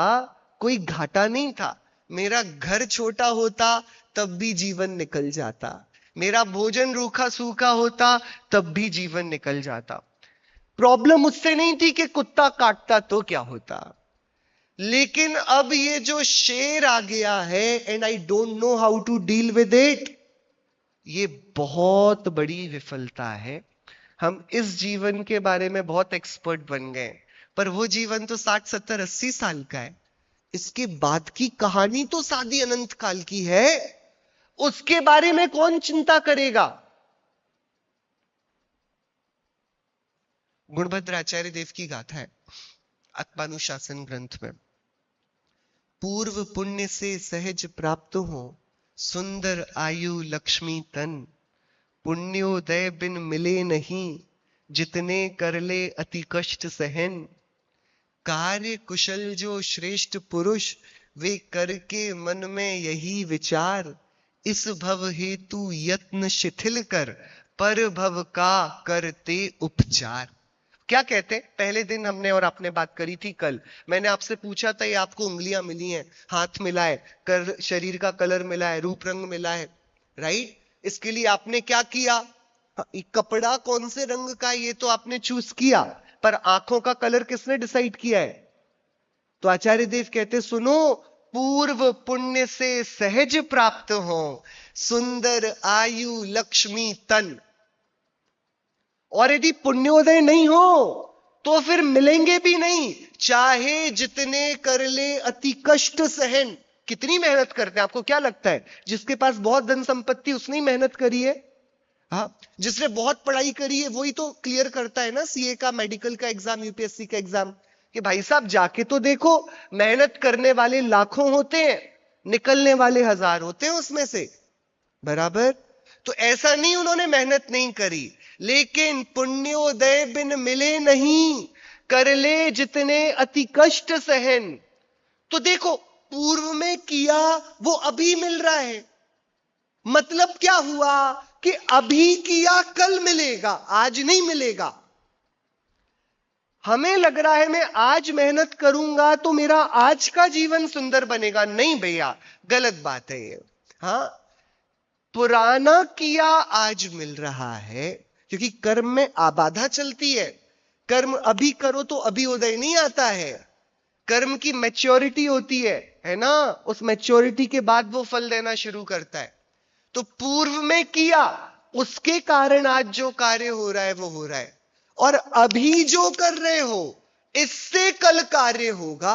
कोई घाटा नहीं था। मेरा घर छोटा होता तब भी जीवन निकल जाता। मेरा भोजन रूखा सूखा होता तब भी जीवन निकल जाता। प्रॉब्लम उससे नहीं थी कि कुत्ता काटता तो क्या होता। लेकिन अब ये जो शेर आ गया है, and I don't know how to deal with it, ये बहुत बड़ी विफलता है। हम इस जीवन के बारे में बहुत एक्सपर्ट बन गए, पर वो जीवन तो 60 70 80 साल का है। इसके बाद की कहानी तो सादी अनंत काल की है, उसके बारे में कौन चिंता करेगा? गुणभद्र आचार्य देव की गाथा है आत्मानुशासन ग्रंथ में। पूर्व पुण्य से सहज प्राप्त हो, सुंदर आयु लक्ष्मी तन, पुण्योदय बिन मिले नहीं, जितने कर ले अति कष्ट सहन। कार्य कुशल जो श्रेष्ठ पुरुष, वे करके मन में यही विचार, इस भव हेतु यत्न शिथिल कर, पर भव का करते उपचार। क्या कहते? पहले दिन हमने और आपने बात करी थी कल, मैंने आपसे पूछा था ये आपको उंगलियां मिली हैं, हाथ मिला है, शरीर का कलर मिला है, रूप रंग मिला है, राइट? इसके लिए आपने क्या किया? कपड़ा कौन से रंग का ये तो आपने चूज किया, पर आंखों का कलर किसने डिसाइड किया है? तो आचार्य देव कहते सुनो, पूर्व पुण्य से सहज प्राप्त हो, सुंदर आयु लक्ष्मी तन। और यदि पुण्योदय नहीं हो तो फिर मिलेंगे भी नहीं, चाहे जितने कर ले अति कष्ट सहन। कितनी मेहनत करते हैं, आपको क्या लगता है जिसके पास बहुत धन संपत्ति उसने मेहनत करी है? हाँ, जिसने बहुत पढ़ाई करी है वही तो क्लियर करता है ना सीए का, मेडिकल का एग्जाम, यूपीएससी का एग्जाम, कि भाई साहब जाके तो देखो, मेहनत करने वाले लाखों होते हैं, निकलने वाले हजार होते हैं उसमें से, बराबर? तो ऐसा नहीं उन्होंने मेहनत नहीं करी, लेकिन पुण्योदय बिन मिले नहीं, कर ले जितने अति कष्ट सहन। तो देखो, पूर्व में किया वो अभी मिल रहा है। मतलब क्या हुआ कि अभी किया कल मिलेगा, आज नहीं मिलेगा। हमें लग रहा है मैं आज मेहनत करूंगा तो मेरा आज का जीवन सुंदर बनेगा। नहीं भैया, गलत बात है ये। हाँ, पुराना किया आज मिल रहा है, क्योंकि कर्म में आबाधा चलती है। कर्म अभी करो तो अभी उदय नहीं आता है, कर्म की मैच्योरिटी होती है ना, उस मैच्योरिटी के बाद वो फल देना शुरू करता है। तो पूर्व में किया उसके कारण आज जो कार्य हो रहा है वो हो रहा है, और अभी जो कर रहे हो इससे कल कार्य होगा।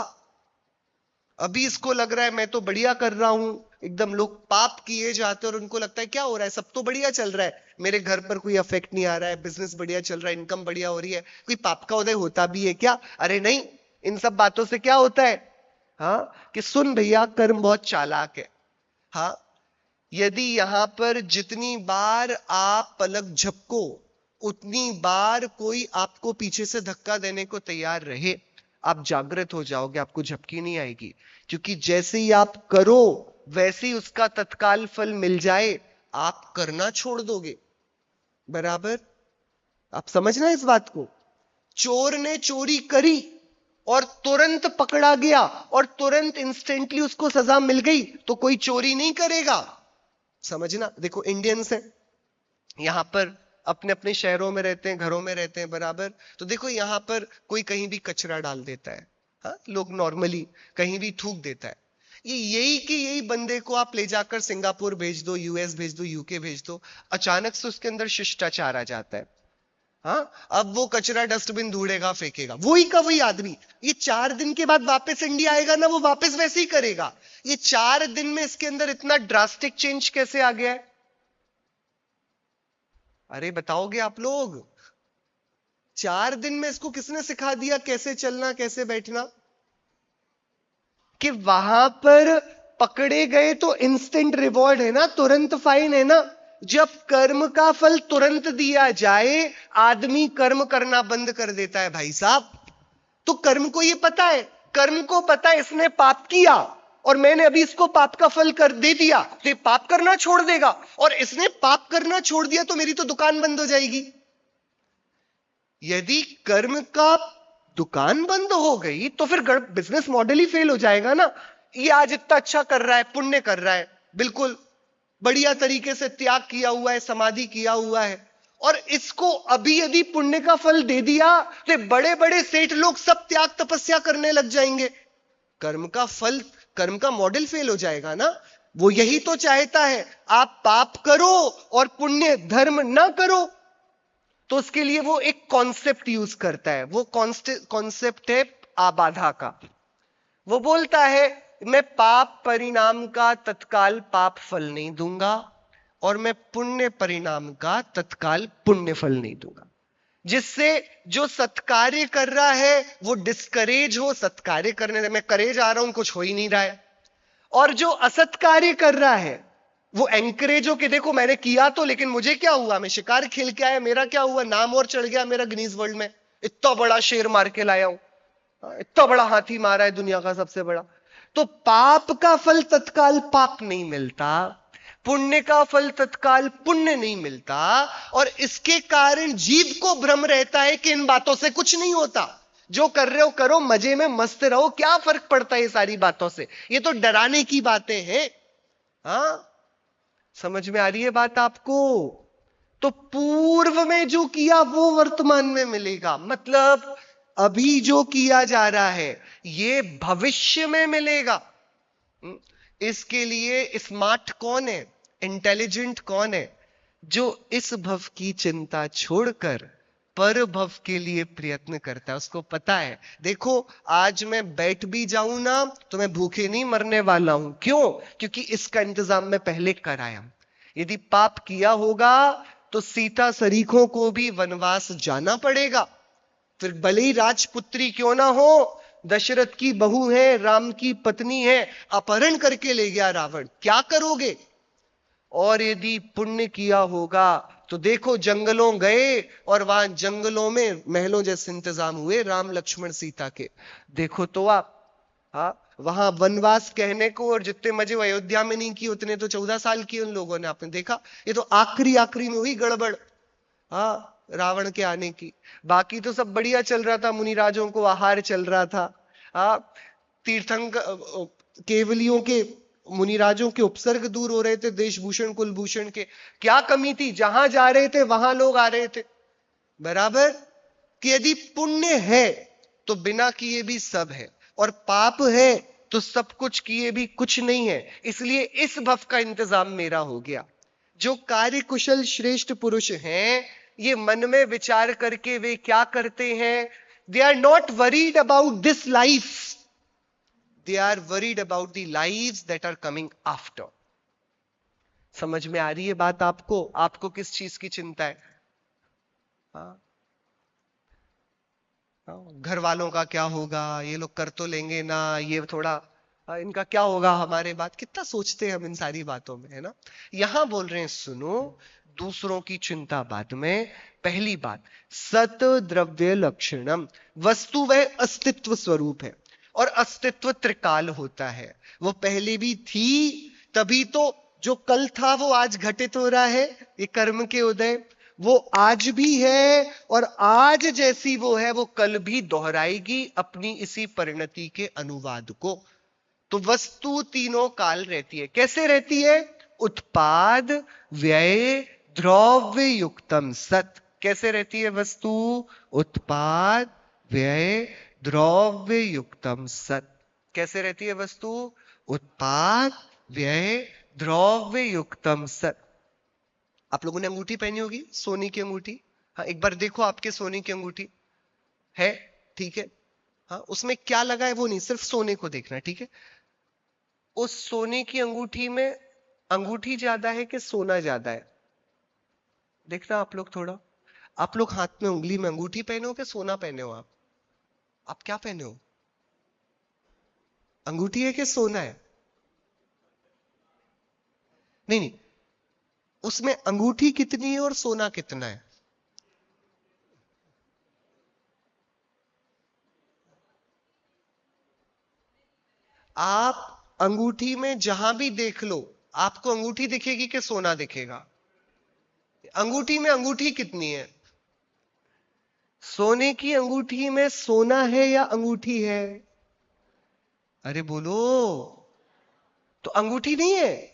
अभी इसको लग रहा है मैं तो बढ़िया कर रहा हूं, एकदम लोग पाप किए जाते हैं और उनको लगता है क्या हो रहा है, सब तो बढ़िया चल रहा है, मेरे घर पर कोई अफेक्ट नहीं आ रहा है, बिजनेस बढ़िया चल रहा है, इनकम बढ़िया हो रही है, कोई पाप का उदय होता भी है क्या? अरे नहीं, इन सब बातों से क्या होता है? हाँ, कि सुन भैया, कर्म बहुत चालाक है। हाँ, यदि यहां पर जितनी बार आप पलक झपको उतनी बार कोई आपको पीछे से धक्का देने को तैयार रहे, आप जागृत हो जाओगे, आपको झपकी नहीं आएगी, क्योंकि जैसे ही आप करो वैसे ही उसका तत्काल फल मिल जाए, आप करना छोड़ दोगे। बराबर? आप समझना इस बात को। चोर ने चोरी करी, और तुरंत पकड़ा गया और तुरंत इंस्टेंटली उसको सजा मिल गई तो कोई चोरी नहीं करेगा। समझना, देखो इंडियंस हैं यहां पर, अपने अपने शहरों में रहते हैं, घरों में रहते हैं बराबर, तो देखो यहां पर कोई कहीं भी कचरा डाल देता है, हाँ लोग नॉर्मली कहीं भी थूक देता है, ये यही बंदे को आप ले जाकर सिंगापुर भेज दो, यूएस भेज दो, यूके भेज दो, अचानक से उसके अंदर शिष्टाचार आ जाता है। हाँ, अब वो कचरा डस्टबिन ढूंढेगा, फेंकेगा, वही का वही आदमी, ये 4 दिन के बाद वापस इंडिया आएगा ना, वो वापस वैसे ही करेगा। ये 4 दिन में इसके अंदर इतना ड्रास्टिक चेंज कैसे आ गया है? अरे बताओगे आप लोग? 4 दिन में इसको किसने सिखा दिया कैसे चलना, कैसे बैठना? कि वहां पर पकड़े गए तो इंस्टेंट रिवॉर्ड है ना, तुरंत फाइन है ना। जब कर्म का फल तुरंत दिया जाए, आदमी कर्म करना बंद कर देता है भाई साहब। तो कर्म को ये पता है, कर्म को पता है इसने पाप किया और मैंने अभी इसको पाप का फल कर दे दिया, तो ये पाप करना छोड़ देगा, और इसने पाप करना छोड़ दिया तो मेरी तो दुकान बंद हो जाएगी। यदि कर्म का दुकान बंद हो गई तो फिर बिजनेस मॉडल ही फेल हो जाएगा ना। ये आज इतना अच्छा कर रहा है, पुण्य कर रहा है, बिल्कुल बढ़िया तरीके से त्याग किया हुआ है, समाधि किया हुआ है, और इसको अभी यदि पुण्य का फल दे दिया तो बड़े बड़े सेठ लोग सब त्याग तपस्या करने लग जाएंगे। कर्म का फल, कर्म का मॉडल फेल हो जाएगा ना। वो यही तो चाहता है, आप पाप करो और पुण्य धर्म ना करो। तो उसके लिए वो एक कॉन्सेप्ट यूज करता है, वो कॉन्सेप्ट है आबाधा का। वो बोलता है मैं पाप परिणाम का तत्काल पाप फल नहीं दूंगा और मैं पुण्य परिणाम का तत्काल पुण्य फल नहीं दूंगा, जिससे जो सत्कार्य कर रहा है वो डिस्करेज हो सत्कार्य करने से। मैं करे जा रहा हूं, कुछ हो ही नहीं रहा है, और जो असत्कार्य कर रहा है वो एंकरेज हो कि देखो मैंने किया तो, लेकिन मुझे क्या हुआ, मैं शिकार खेल के आया, मेरा क्या हुआ, नाम और चढ़ गया मेरा गिनीज वर्ल्ड में, इतना बड़ा शेर मार के लाया हूं, इतना बड़ा हाथी मारा है दुनिया का सबसे बड़ा। तो पाप का फल तत्काल पाप नहीं मिलता, पुण्य का फल तत्काल पुण्य नहीं मिलता, और इसके कारण जीव को भ्रम रहता है कि इन बातों से कुछ नहीं होता, जो कर रहे हो करो, मजे में मस्त रहो, क्या फर्क पड़ता है ये सारी बातों से, ये तो डराने की बातें हैं। हाँ, समझ में आ रही है बात आपको? तो पूर्व में जो किया वो वर्तमान में मिलेगा, मतलब अभी जो किया जा रहा है ये भविष्य में मिलेगा। इसके लिए स्मार्ट कौन है, इंटेलिजेंट कौन है? जो इस भव की चिंता छोड़कर पर भव के लिए प्रयत्न करता है। उसको पता है देखो आज मैं बैठ भी जाऊं ना तो मैं भूखे नहीं मरने वाला हूं। क्यों? क्योंकि इसका इंतजाम मैं पहले कराया। यदि पाप किया होगा तो सीता सरीखों को भी वनवास जाना पड़ेगा, फिर भले ही राजपुत्री क्यों ना हो, दशरथ की बहू है, राम की पत्नी है, अपहरण करके ले गया रावण, क्या करोगे? और यदि पुण्य किया होगा तो देखो जंगलों गए और वहां जंगलों में महलों जैसे इंतजाम हुए राम लक्ष्मण सीता के, देखो तो आप। हाँ, वहां वनवास कहने को, और जितने मजे अयोध्या में नहीं किए उतने तो 14 साल किए उन लोगों ने, आपने देखा। ये तो आखिरी आखिरी में हुई गड़बड़, हाँ, रावण के आने की। बाकी तो सब बढ़िया चल रहा था, मुनिराजों को आहार चल रहा था, हाँ, तीर्थंकर केवलियों के, मुनिराजों के उपसर्ग दूर हो रहे थे, देशभूषण कुलभूषण के। क्या कमी थी? जहां जा रहे थे वहां लोग आ रहे थे, बराबर। कि यदि पुण्य है तो बिना किए भी सब है, और पाप है तो सब कुछ किए भी कुछ नहीं है। इसलिए इस भव का इंतजाम मेरा हो गया। जो कार्य कुशल श्रेष्ठ पुरुष हैं, ये मन में विचार करके वे क्या करते हैं? They are not worried about this life, they are worried about the lives that are coming after. समझ में आ रही है बात आपको? आपको किस चीज की चिंता है? घर वालों का क्या होगा, ये लोग कर तो लेंगे ना, ये थोड़ा इनका क्या होगा हमारे बात, कितना सोचते हैं हम इन सारी बातों में, है ना। यहां बोल रहे हैं सुनो, दूसरों की चिंता बाद में, पहली बात सत द्रव्य लक्षणम, वस्तु वह अस्तित्व स्वरूप है, और अस्तित्व त्रिकाल होता है। वो पहले भी थी, तभी तो जो कल था वो आज घटित हो रहा है, ये कर्म के उदय। वो आज भी है, और आज जैसी वो है वो कल भी दोहराएगी अपनी इसी परिणति के अनुवाद को। तो वस्तु तीनों काल रहती है। कैसे रहती है? उत्पाद व्यय द्रव्य युक्तम सत। कैसे रहती है वस्तु? उत्पाद व्यय द्रव्य युक्तम सत। कैसे रहती है वस्तु? उत्पाद व्यय द्रव्य युक्तम सत। आप लोगों ने अंगूठी पहनी होगी, सोने की अंगूठी। हाँ, एक बार देखो आपके सोने की अंगूठी है, ठीक है। हाँ, उसमें क्या लगा है वो नहीं, सिर्फ सोने को देखना है, ठीक है। उस सोने की अंगूठी में अंगूठी ज्यादा है कि सोना ज्यादा है? देखना आप लोग थोड़ा। आप लोग हाथ में उंगली में अंगूठी पहने हो कि सोना पहने हो? आप क्या पहने हो? अंगूठी है कि सोना है? नहीं नहीं, उसमें अंगूठी कितनी है और सोना कितना है? आप अंगूठी में जहां भी देख लो, आपको अंगूठी दिखेगी कि सोना दिखेगा? अंगूठी में अंगूठी कितनी है? सोने की अंगूठी में सोना है या अंगूठी है? अरे बोलो। तो अंगूठी नहीं है।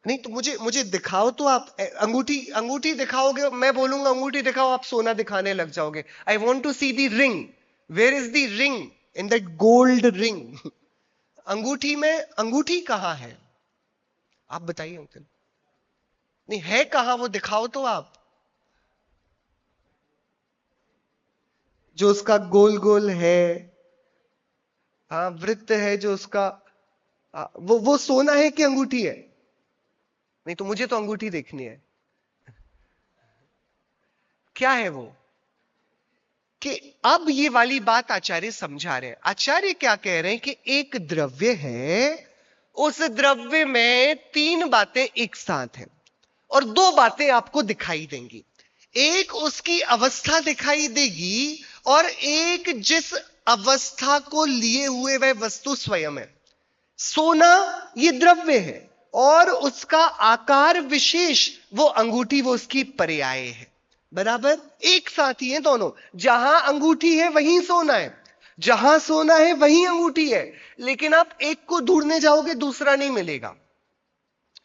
नहीं तो मुझे मुझे दिखाओ तो आप अंगूठी। अंगूठी दिखाओगे, मैं बोलूंगा अंगूठी दिखाओ, आप सोना दिखाने लग जाओगे। I want to see the ring. Where is the ring in that gold ring? अंगूठी में अंगूठी कहां है? आप बताइए अंकल। नहीं है कहां वो, दिखाओ तो आप। जो उसका गोल गोल है, हाँ वृत्त है जो उसका, वो सोना है कि अंगूठी है? नहीं तो मुझे तो अंगूठी देखनी है। क्या है वो? कि अब ये वाली बात आचार्य समझा रहे हैं। आचार्य क्या कह रहे हैं कि एक द्रव्य है, उस द्रव्य में तीन बातें एक साथ हैं, और दो बातें आपको दिखाई देंगी। एक उसकी अवस्था दिखाई देगी, और एक जिस अवस्था को लिए हुए वह वस्तु स्वयं है। सोना ये द्रव्य है, और उसका आकार विशेष वो अंगूठी, वो उसकी पर्याय है। बराबर एक साथ ही है दोनों। जहां अंगूठी है वहीं सोना है, जहां सोना है वहीं अंगूठी है। लेकिन आप एक को ढूंढने जाओगे दूसरा नहीं मिलेगा।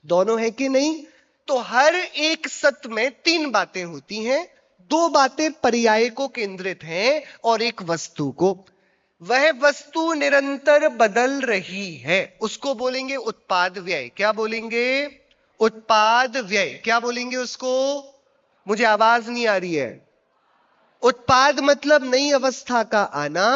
दोनों है कि नहीं? तो हर एक सत्य में तीन बातें होती हैं। दो बातें पर्याय को केंद्रित हैं और एक वस्तु को। वह वस्तु निरंतर बदल रही है, उसको बोलेंगे उत्पाद व्यय। क्या बोलेंगे? उत्पाद व्यय। क्या बोलेंगे उसको? मुझे आवाज नहीं आ रही है। उत्पाद मतलब नई अवस्था का आना,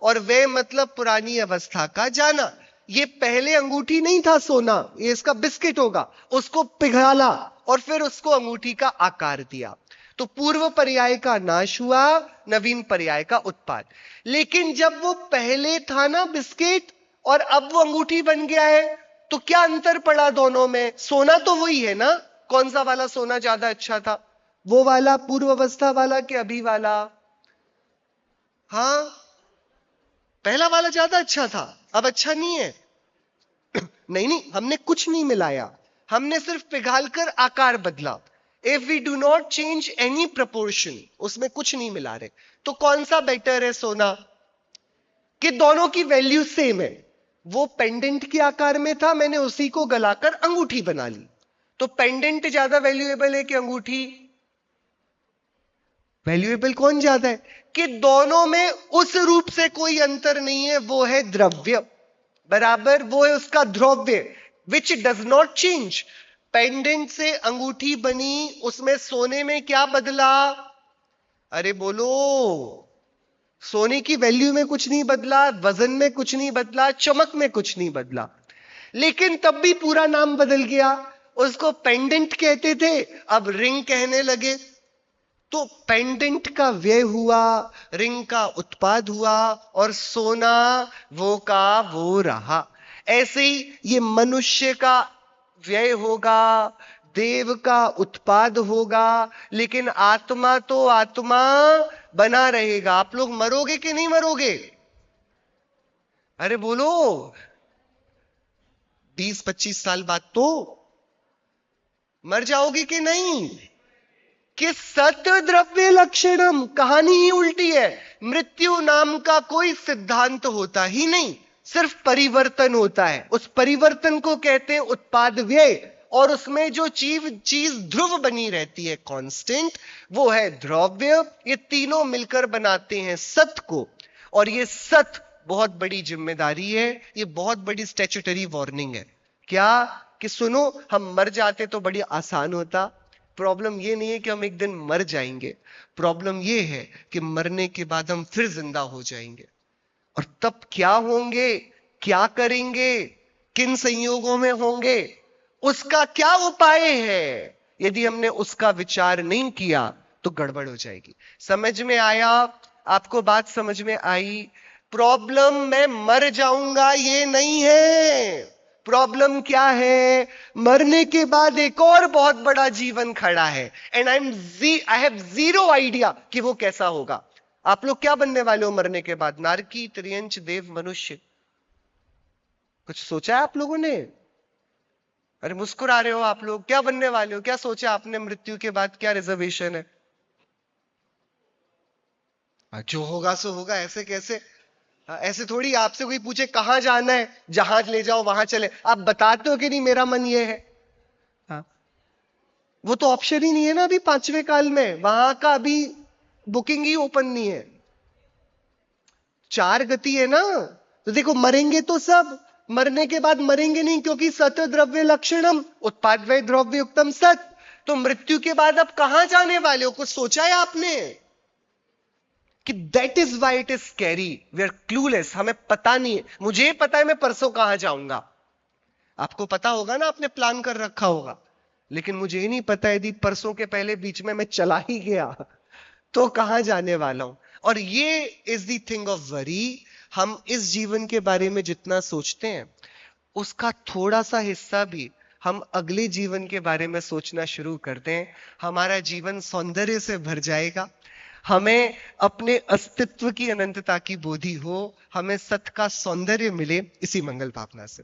और व्यय मतलब पुरानी अवस्था का जाना। ये पहले अंगूठी नहीं था सोना, ये इसका बिस्किट होगा। उसको पिघला और फिर उसको अंगूठी का आकार दिया। तो पूर्व पर्याय का नाश हुआ, नवीन पर्याय का उत्पाद। लेकिन जब वो पहले था ना बिस्किट, और अब वो अंगूठी बन गया है, तो क्या अंतर पड़ा दोनों में? सोना तो वही है ना। कौन सा वाला सोना ज्यादा अच्छा था? वो वाला पूर्व अवस्था वाला कि अभी वाला? हाँ, पहला वाला ज्यादा अच्छा था, अब अच्छा नहीं है। नहीं नहीं, हमने कुछ नहीं मिलाया, हमने सिर्फ पिघालकर आकार बदला। If we do not change any proportion, उसमें कुछ नहीं मिला रहे, तो कौन सा बेटर है सोना? कि दोनों की वैल्यू सेम है। वो पेंडेंट के आकार में था, मैंने उसी को गलाकर अंगूठी बना ली। तो पेंडेंट ज्यादा वैल्यूएबल है कि अंगूठी? वैल्यूएबल कौन ज्यादा है? कि दोनों में उस रूप से कोई अंतर नहीं है, वो है द्रव्य। बराबर, वो है उसका द्रव्य, which does not change. Pendant से अंगूठी बनी, उसमें सोने में क्या बदला? अरे बोलो। सोने की वैल्यू में कुछ नहीं बदला, वजन में कुछ नहीं बदला, चमक में कुछ नहीं बदला। लेकिन तब भी पूरा नाम बदल गया। उसको पेंडेंट कहते थे, अब रिंग कहने लगे। तो पेंडेंट का व्यय हुआ, रिंग का उत्पाद हुआ, और सोना वो का वो रहा। ऐसे ही ये मनुष्य का व्यय होगा, देव का उत्पाद होगा, लेकिन आत्मा तो आत्मा बना रहेगा। आप लोग मरोगे कि नहीं मरोगे? अरे बोलो। 20-25 साल बाद तो मर जाओगी कि नहीं? कि सत द्रव्य लक्षणम, कहानी ही उल्टी है। मृत्यु नाम का कोई सिद्धांत होता ही नहीं, सिर्फ परिवर्तन होता है। उस परिवर्तन को कहते हैं उत्पाद व्यय, और उसमें जो चीज ध्रुव बनी रहती है, कांस्टेंट, वो है द्रव्य। ये तीनों मिलकर बनाते हैं सत को, और ये सत बहुत बड़ी जिम्मेदारी है, ये बहुत बड़ी स्टैट्यूटरी वार्निंग है। क्या? कि सुनो, हम मर जाते तो बड़ी आसान होता। प्रॉब्लम ये नहीं है कि हम एक दिन मर जाएंगे, प्रॉब्लम ये है कि मरने के बाद हम फिर जिंदा हो जाएंगे। और तब क्या होंगे, क्या करेंगे, किन संयोगों में होंगे, उसका क्या उपाय है? यदि हमने उसका विचार नहीं किया तो गड़बड़ हो जाएगी। समझ में आया? आपको बात समझ में आई? प्रॉब्लम मैं मर जाऊंगा ये नहीं है। प्रॉब्लम क्या है? मरने के बाद एक और बहुत बड़ा जीवन खड़ा है, and I have zero idea कि वो कैसा होगा। आप लोग क्या बनने वाले हो मरने के बाद? नारकी, त्रियंच, देव, मनुष्य? कुछ सोचा है आप लोगों ने? अरे मुस्कुरा रहे हो आप लोग। क्या बनने वाले हो? क्या सोचा आपने मृत्यु के बाद? क्या रिजर्वेशन है? जो होगा सो होगा, ऐसे कैसे? ऐसे थोड़ी आपसे कोई पूछे कहां जाना है, जहाज ले जाओ वहां चले, आप बताते हो कि नहीं मेरा मन ये है? हाँ, वो तो ऑप्शन ही नहीं है ना अभी 5वें काल में, वहां का अभी बुकिंग ही ओपन नहीं है। 4 गति है ना। तो देखो, मरेंगे तो सब, मरने के बाद मरेंगे नहीं, क्योंकि सत द्रव्य लक्षणम उत्पाद व्यय द्रव्य युक्तम सत। तो मृत्यु के बाद अब कहां जाने वाले हो? कुछ सोचा है आपने? कि that is why it is scary, we are clueless. हमें पता नहीं है। मुझे पता है मैं परसों कहां जाऊंगा, आपको पता होगा ना, आपने प्लान कर रखा होगा, लेकिन मुझे ही नहीं पता यदि परसों के पहले बीच में मैं चला ही गया तो कहां जाने वाला हूं। और ये is the thing of worry. हम इस जीवन के बारे में जितना सोचते हैं, उसका थोड़ा सा हिस्सा भी हम अगले जीवन के बारे में सोचना शुरू कर दें, हमारा जीवन सौंदर्य से भर जाएगा। हमें अपने अस्तित्व की अनंतता की बोधि हो, हमें सत का सौंदर्य मिले, इसी मंगल भावना से।